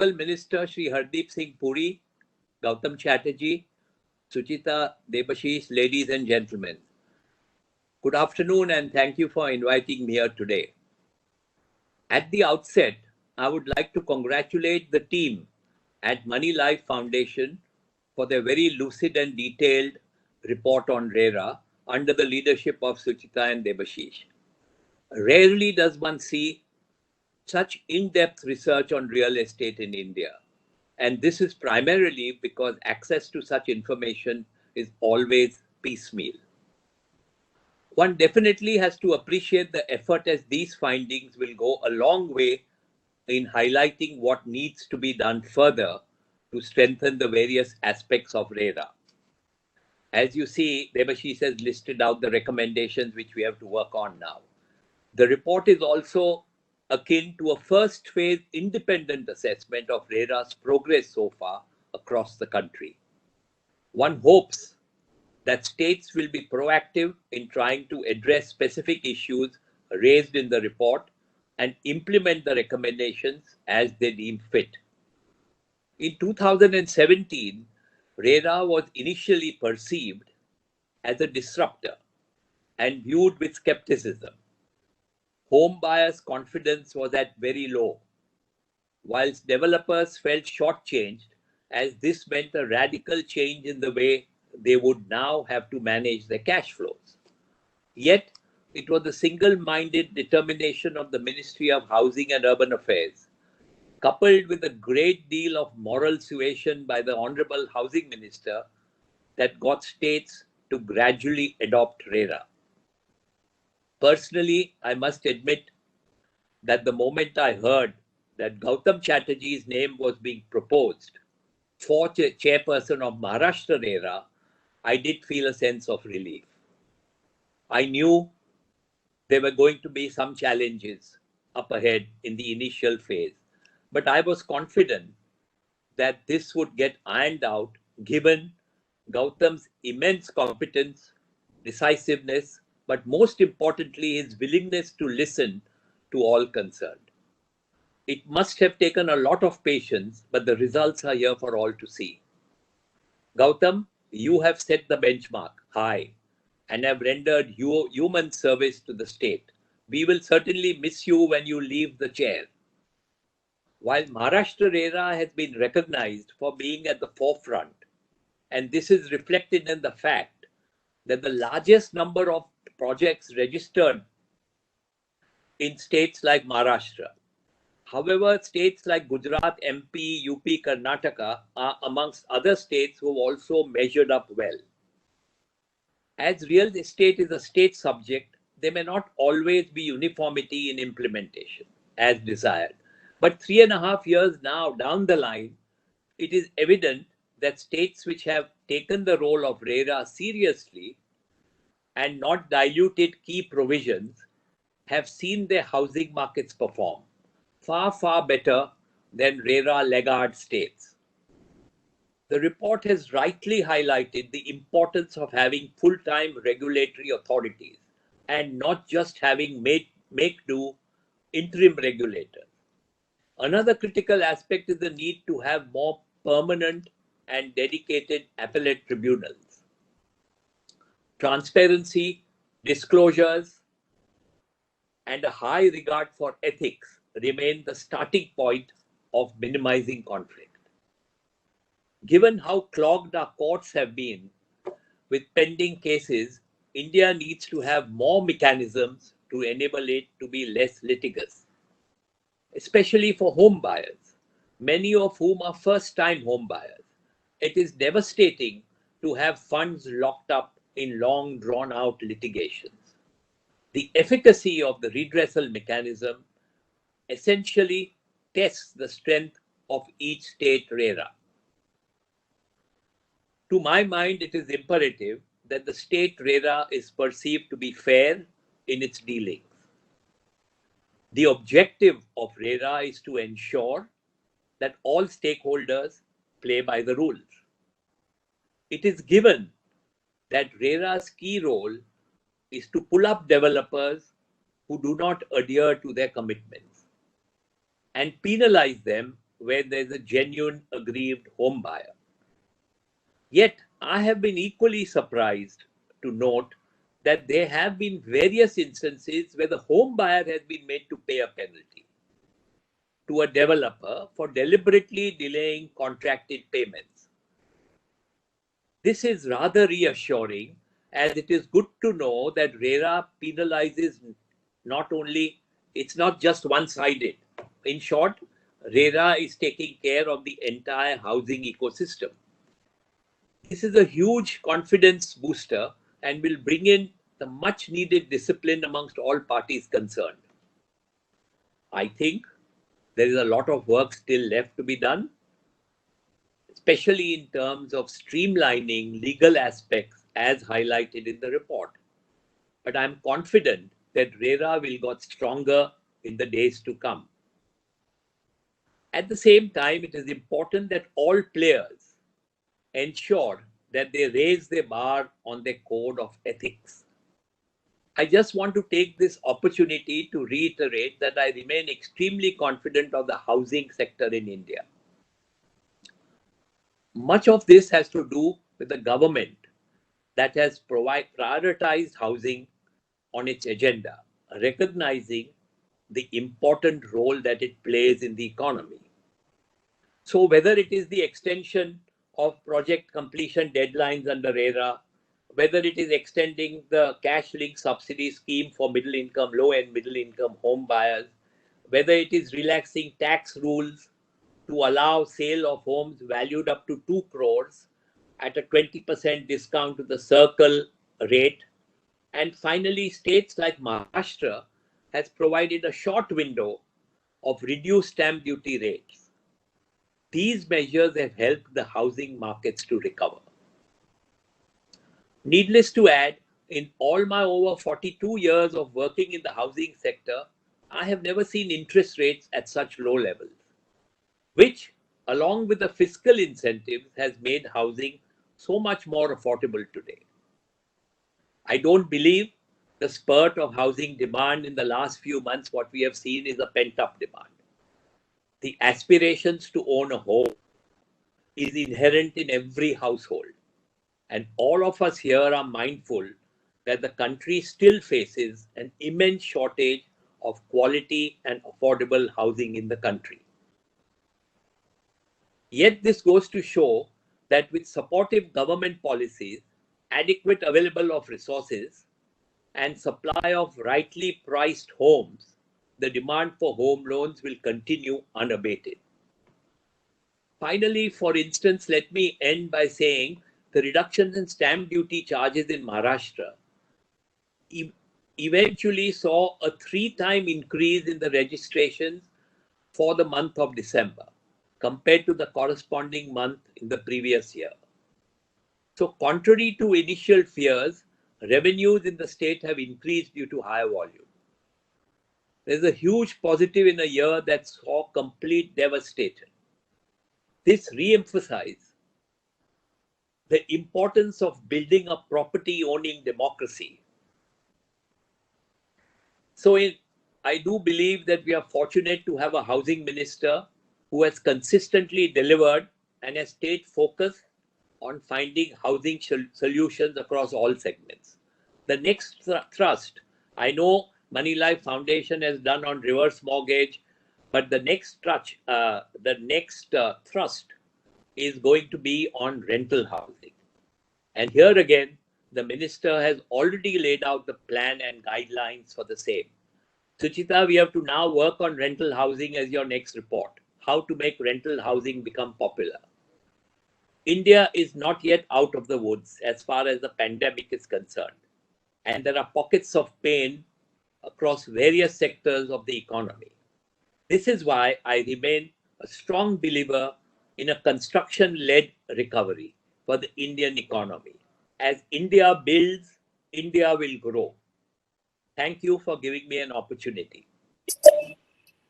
Honorable Minister Shri Hardeep Singh Puri, Gautam Chatterjee, Suchita Debashish, ladies and gentlemen. Good afternoon and thank you for inviting me here today. At the outset, I would like to congratulate the team at Moneylife Foundation for their very lucid and detailed report on RERA under the leadership of Suchita and Debashish. Rarely does one see such in-depth research on real estate in India. And this is primarily because access to such information is always piecemeal. One definitely has to appreciate the effort, as these findings will go a long way in highlighting what needs to be done further to strengthen the various aspects of RERA. As you see, Debashish has listed out the recommendations which we have to work on now. The report is also akin to a first phase independent assessment of RERA's progress so far across the country. One hopes that states will be proactive in trying to address specific issues raised in the report and implement the recommendations as they deem fit. In 2017, RERA was initially perceived as a disruptor and viewed with skepticism. Home buyers' confidence was at very low, whilst developers felt shortchanged, as this meant a radical change in the way they would now have to manage their cash flows. Yet, it was the single-minded determination of the Ministry of Housing and Urban Affairs, coupled with a great deal of moral suasion by the Honorable Housing Minister, that got states to gradually adopt RERA. Personally, I must admit that the moment I heard that Gautam Chatterjee's name was being proposed for chairperson of Maharashtra RERA, I did feel a sense of relief. I knew there were going to be some challenges up ahead in the initial phase, but I was confident that this would get ironed out given Gautam's immense competence, decisiveness, but most importantly, his willingness to listen to all concerned. It must have taken a lot of patience, but the results are here for all to see. Gautam, you have set the benchmark high and have rendered human service to the state. We will certainly miss you when you leave the chair. While Maharashtra RERA has been recognized for being at the forefront, and this is reflected in the fact that the largest number of projects registered in states like Maharashtra. However, states like Gujarat, MP, UP, Karnataka are amongst other states who have also measured up well. As real estate is a state subject, there may not always be uniformity in implementation as desired. But 3.5 years now down the line, it is evident that states which have taken the role of RERA seriously and not diluted key provisions have seen their housing markets perform far, far better than RERA laggard states. The report has rightly highlighted the importance of having full-time regulatory authorities and not just having make-do interim regulators. Another critical aspect is the need to have more permanent and dedicated appellate tribunals. Transparency, disclosures, and a high regard for ethics remain the starting point of minimizing conflict. Given how clogged our courts have been with pending cases, India needs to have more mechanisms to enable it to be less litigious, especially for home buyers, many of whom are first-time home buyers. It is devastating to have funds locked up in long, drawn-out litigations. The efficacy of the redressal mechanism essentially tests the strength of each state RERA. To my mind, it is imperative that the state RERA is perceived to be fair in its dealings. The objective of RERA is to ensure that all stakeholders play by the rules. It is given that RERA's key role is to pull up developers who do not adhere to their commitments and penalize them where there's a genuine aggrieved home buyer. Yet, I have been equally surprised to note that there have been various instances where the home buyer has been made to pay a penalty to a developer for deliberately delaying contracted payments. This is rather reassuring, as it is good to know that RERA penalizes not only, it's not just one-sided. In short, RERA is taking care of the entire housing ecosystem. This is a huge confidence booster and will bring in the much needed discipline amongst all parties concerned. I think there is a lot of work still left to be done, especially in terms of streamlining legal aspects as highlighted in the report. But I'm confident that RERA will get stronger in the days to come. At the same time, it is important that all players ensure that they raise the bar on their code of ethics. I just want to take this opportunity to reiterate that I remain extremely confident of the housing sector in India. Much of this has to do with the government that has prioritized housing on its agenda, recognizing the important role that it plays in the economy. So whether it is the extension of project completion deadlines under RERA, whether it is extending the cash-linked subsidy scheme for middle-income, low-end middle-income home buyers, whether it is relaxing tax rules to allow sale of homes valued up to 2 crores at a 20% discount to the circle rate, and finally, states like Maharashtra has provided a short window of reduced stamp duty rates. These measures have helped the housing markets to recover. Needless to add, in all my over 42 years of working in the housing sector, I have never seen interest rates at such low levels, which, along with the fiscal incentives, has made housing so much more affordable today. I don't believe the spurt of housing demand in the last few months, what we have seen is a pent-up demand. The aspirations to own a home is inherent in every household. And all of us here are mindful that the country still faces an immense shortage of quality and affordable housing in the country. Yet this goes to show that with supportive government policies, adequate available of resources, and supply of rightly priced homes, the demand for home loans will continue unabated. Finally, for instance, let me end by saying the reductions in stamp duty charges in Maharashtra eventually saw a 3-time increase in the registrations for the month of December compared to the corresponding month in the previous year. So contrary to initial fears, revenues in the state have increased due to higher volume. There's a huge positive in a year that saw complete devastation. This re-emphasizes the importance of building a property-owning democracy. So I do believe that we are fortunate to have a housing minister who has consistently delivered and has stayed focused on finding housing solutions across all segments. The next thrust, I know Moneylife Foundation has done on reverse mortgage, but the next thrust is going to be on rental housing. And here again, the minister has already laid out the plan and guidelines for the same. Suchita, we have to now work on rental housing as your next report. How to make rental housing become popular. India is not yet out of the woods as far as the pandemic is concerned. And there are pockets of pain across various sectors of the economy. This is why I remain a strong believer in a construction-led recovery for the Indian economy. As India builds, India will grow. Thank you for giving me an opportunity.